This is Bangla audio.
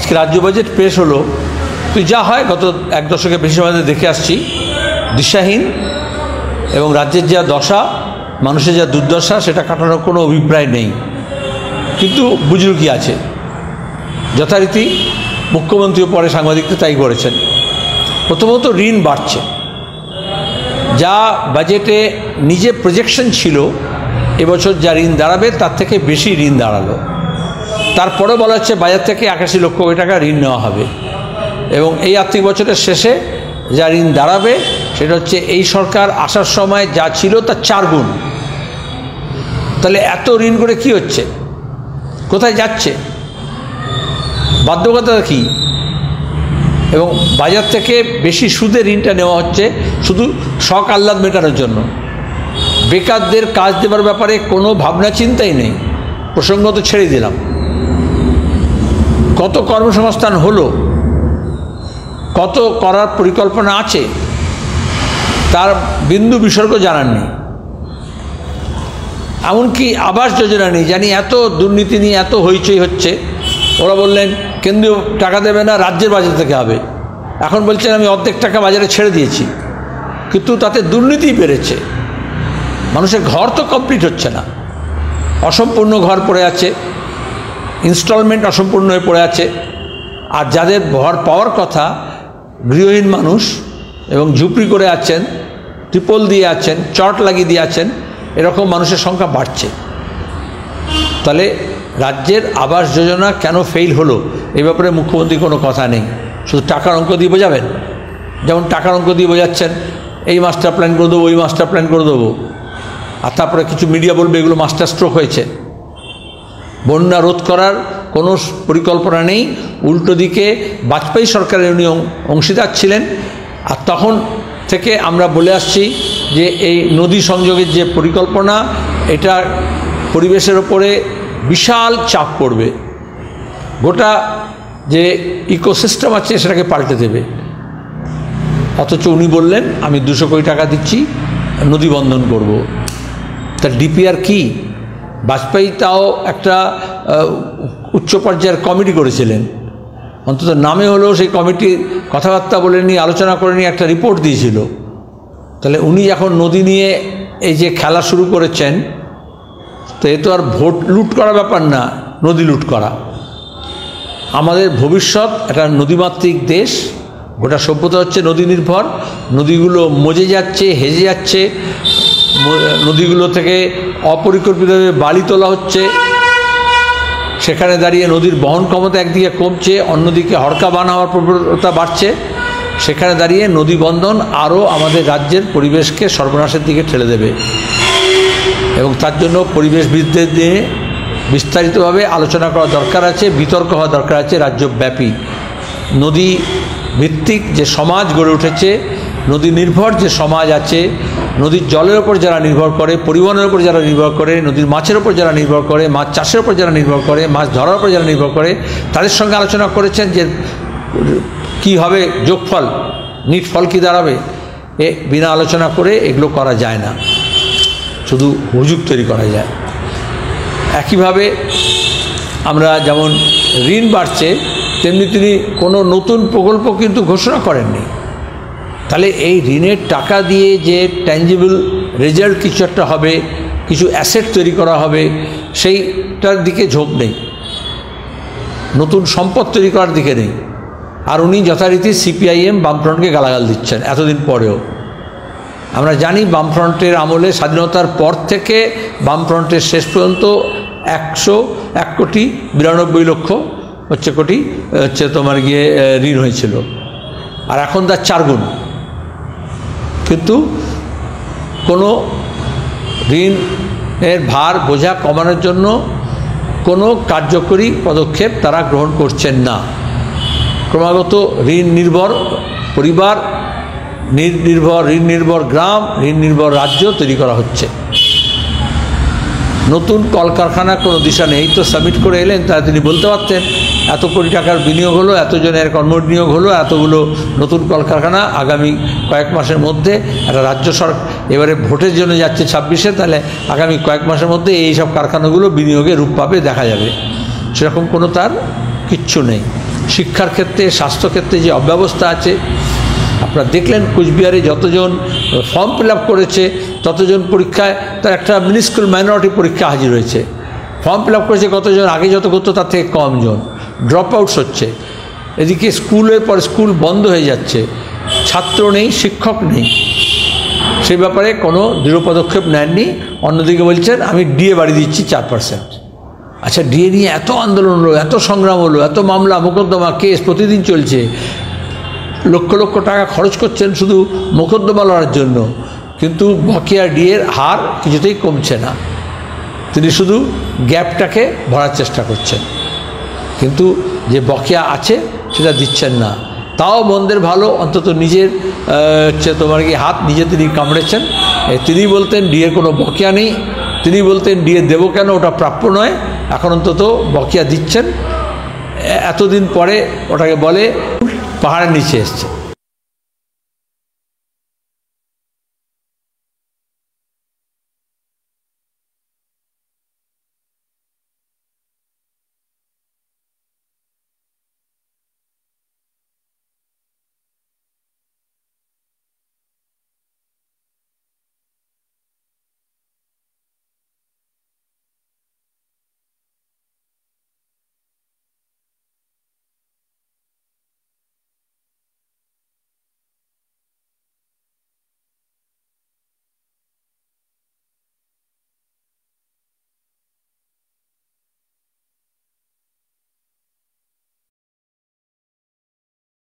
আজকে রাজ্য বাজেট পেশ হলো। তুই যা হয় গত এক দশকের বেশি সময় দেখে আসছি, দিশাহীন এবং রাজ্যের যা দশা, মানুষের যা দুর্দশা, সেটা কাটানোর কোনো অভিপ্রায় নেই। কিন্তু বুজরুকি আছে, যথারীতি মুখ্যমন্ত্রীও পরে সাংবাদিকদের তাই করেছেন। প্রথমত ঋণ বাড়ছে, যা বাজেটে নিজে প্রজেকশন ছিল এবছর যা ঋণ দাঁড়াবে তার থেকে বেশি ঋণ দাঁড়ালো। তারপরে বলা হচ্ছে বাজার থেকে 81 লক্ষ কোটি টাকা ঋণ নেওয়া হবে এবং এই আর্থিক বছরের শেষে যা ঋণ দাঁড়াবে সেটা হচ্ছে এই সরকার আসার সময় যা ছিল তার 4 গুণ। তাহলে এত ঋণ করে কি হচ্ছে, কোথায় যাচ্ছে, বাধ্যকতা কী? এবং বাজার থেকে বেশি সুদে ঋণটা নেওয়া হচ্ছে শুধু শখ আহ্লাদ মেটানোর জন্য। বেকারদের কাজ দেওয়ার ব্যাপারে কোনো ভাবনা চিন্তাই নেই। প্রসঙ্গ তো ছেড়ে দিলাম, কত কর্মসংস্থান হলো, কত করার পরিকল্পনা আছে, তার বিন্দু বিসর্গ জানাননি। এমনকি আবাস যোজনা নেই, জানি এত দুর্নীতি নিয়ে এত হইচই হচ্ছে। ওরা বললেন কেন্দ্রীয় টাকা দেবে না, রাজ্যের বাজেট থেকে হবে। এখন বলছেন আমি অর্ধেক টাকা বাজারে ছেড়ে দিয়েছি, কিন্তু তাতে দুর্নীতিই বেড়েছে। মানুষের ঘর তো কমপ্লিট হচ্ছে না, অসম্পূর্ণ ঘর পড়ে আছে, ইনস্টলমেন্ট অসম্পূর্ণ হয়ে পড়ে আছে। আর যাদের ঘর পাওয়ার কথা, গৃহহীন মানুষ এবং ঝুপড়ি করে আছেন, ত্রিপল দিয়ে আছেন, চট লাগিয়ে দিয়ে আছেন, এরকম মানুষের সংখ্যা বাড়ছে। তাহলে রাজ্যের আবাস যোজনা কেন ফেল হলো এই ব্যাপারে মুখ্যমন্ত্রীর কোনো কথা নেই, শুধু টাকার অঙ্ক দিয়ে বোঝাবেন। যেমন টাকার অঙ্ক দিয়ে বোঝাচ্ছেন এই মাস্টার প্ল্যান করে দেবো, ওই মাস্টার প্ল্যান করে দেবো, আর তারপরে কিছু মিডিয়া বলবে এগুলো মাস্টার স্ট্রোক হয়েছে। বন্যা রোধ করার কোনো পরিকল্পনা নেই, উল্টো দিকে বাজপেয়ী সরকারের উনি অংশীদার ছিলেন। আর তখন থেকে আমরা বলে আসছি যে এই নদী সংযোগের যে পরিকল্পনা, এটা পরিবেশের ওপরে বিশাল চাপ পড়বে, গোটা যে ইকোসিস্টেম আছে সেটাকে পাল্টে দেবে। অথচ উনি বললেন আমি 200 কোটি টাকা দিচ্ছি, নদী বন্ধন করব। তার ডিপিআর কি? বাজপেয়ী তাও একটা উচ্চ পর্যায়ের কমিটি করেছিলেন, অন্তত নামে হলেও সেই কমিটির কথাবার্তা বলেনি, আলোচনা করেনি, একটা রিপোর্ট দিয়েছিল। তাহলে উনি এখন নদী নিয়ে এই যে খেলা শুরু করেছেন, তো এ তো আর ভোট লুট করা ব্যাপার না, নদী লুট করা। আমাদের ভবিষ্যৎ একটা নদীমাতৃক দেশ, গোটা সভ্যতা হচ্ছে নদী নির্ভর। নদীগুলো মজে যাচ্ছে, হেজে যাচ্ছে, নদীগুলো থেকে অপরিকল্পিতভাবে বালি তোলা হচ্ছে। সেখানে দাঁড়িয়ে নদীর বহন ক্ষমতা একদিকে কমছে, অন্যদিকে হড়কা বান হওয়ার প্রবণতা বাড়ছে। সেখানে দাঁড়িয়ে নদী বন্ধন আরও আমাদের রাজ্যের পরিবেশকে সর্বনাশের দিকে ঠেলে দেবে এবং তার জন্য পরিবেশবিদদের নিয়ে বিস্তারিতভাবে আলোচনা করা দরকার আছে, বিতর্ক হওয়া দরকার আছে রাজ্যব্যাপী। নদী ভিত্তিক যে সমাজ গড়ে উঠেছে, নদী নির্ভর যে সমাজ আছে, নদীর জলের ওপর যারা নির্ভর করে, পরিবহনের ওপর যারা নির্ভর করে, নদীর মাছের ওপর যারা নির্ভর করে, মাছ চাষের ওপর যারা নির্ভর করে, মাছ ধরার ওপর যারা নির্ভর করে, তাদের সঙ্গে আলোচনা করেছেন যে কী হবে যোগফল, নিট ফল কী দাঁড়াবে। বিনা আলোচনা করে এগুলো করা যায় না, শুধু হুজুগ তৈরি করা যায়। একইভাবে আমরা যেমন ঋণ বাড়ছে, তেমনি তিনি কোনো নতুন প্রকল্প কিন্তু ঘোষণা করেননি। তাহলে এই ঋণের টাকা দিয়ে যে ট্যাঞ্জিবল রেজাল্ট কিছু একটা হবে, কিছু অ্যাসেট তৈরি করা হবে, সেইটার দিকে ঝোঁক নেই, নতুন সম্পদ তৈরি করার দিকে নেই। আর উনি যথারীতি সিপিআইএম বামফ্রন্টকে গালাগাল দিচ্ছেন এতদিন পরেও। আমরা জানি বামফ্রন্টের আমলে স্বাধীনতার পর থেকে বামফ্রন্টের শেষ পর্যন্ত 101 কোটি 92 লক্ষ কোটি তোমার গিয়ে ঋণ হয়েছিল, আর এখন তার 4 গুণ। কিন্তু কোনো ঋণের ভার বোঝা কমানোর জন্য কোনো কার্যকরী পদক্ষেপ তারা গ্রহণ করছেন না। ক্রমাগত ঋণ নির্ভর পরিবার, ঋণ নির্ভর গ্রাম, ঋণ নির্ভর রাজ্য তৈরি করা হচ্ছে। নতুন কলকারখানা কোনো দিশা নেই। তো সাবমিট করে এলেন, তারা তিনি বলতে পারতেন এত কোটি টাকার বিনিয়োগ হলো, এতজনের কর্মনিয়োগ হলো, এতগুলো নতুন কলকারখানা আগামী কয়েক মাসের মধ্যে। একটা রাজ্য সরকার এবারে ভোটের জন্য যাচ্ছে 26-এ, তাহলে আগামী কয়েক মাসের মধ্যে এই সব কারখানাগুলো বিনিয়োগে রূপ পাবে, দেখা যাবে। সেরকম কোনো তার কিচ্ছু নেই। শিক্ষার ক্ষেত্রে, স্বাস্থ্যক্ষেত্রে যে অব্যবস্থা আছে, আপনারা দেখলেন কুচবিহারে যতজন ফর্ম ফিল আপ করেছে ততজন পরীক্ষায়, তার একটা মিনিস্কুল মাইনরিটি পরীক্ষা হাজির হয়েছে। ফর্ম ফিল আপ করেছে কতজন, আগে যত করতো তার থেকে কমজন। ড্রপ আউটস হচ্ছে। এদিকে স্কুলের পর স্কুল বন্ধ হয়ে যাচ্ছে, ছাত্র নেই, শিক্ষক নেই, সেই ব্যাপারে কোনো দৃঢ় পদক্ষেপ নেননি। অন্যদিকে বলছেন আমি ডিএ বাড়িয়ে দিচ্ছি 4%। আচ্ছা, ডিএ নিয়ে এত আন্দোলন হলো, এত সংগ্রাম হলো, এত মামলা মোকদ্দমা কেস প্রতিদিন চলছে, লক্ষ লক্ষ টাকা খরচ করছেন শুধু মোকদ্দমা লড়ার জন্য, কিন্তু বকেয়া ডিএর হার কিছুতেই কমছে না। তিনি শুধু গ্যাপটাকে ভরার চেষ্টা করছেন, কিন্তু যে বকেয়া আছে সেটা দিচ্ছেন না। তাও মন্দের ভালো, অন্তত নিজের তোমার কি হাত নিজে তিনি কামড়েছেন। তিনি বলতেন ডিএর কোনো বকেয়া নেই, তিনি বলতেন ডিএ দেবো কেন, ওটা প্রাপ্য নয়, এখন অন্তত বকেয়া দিচ্ছেন। এতদিন পরে ওটাকে বলে পাহাড়ের নিচে এসছে।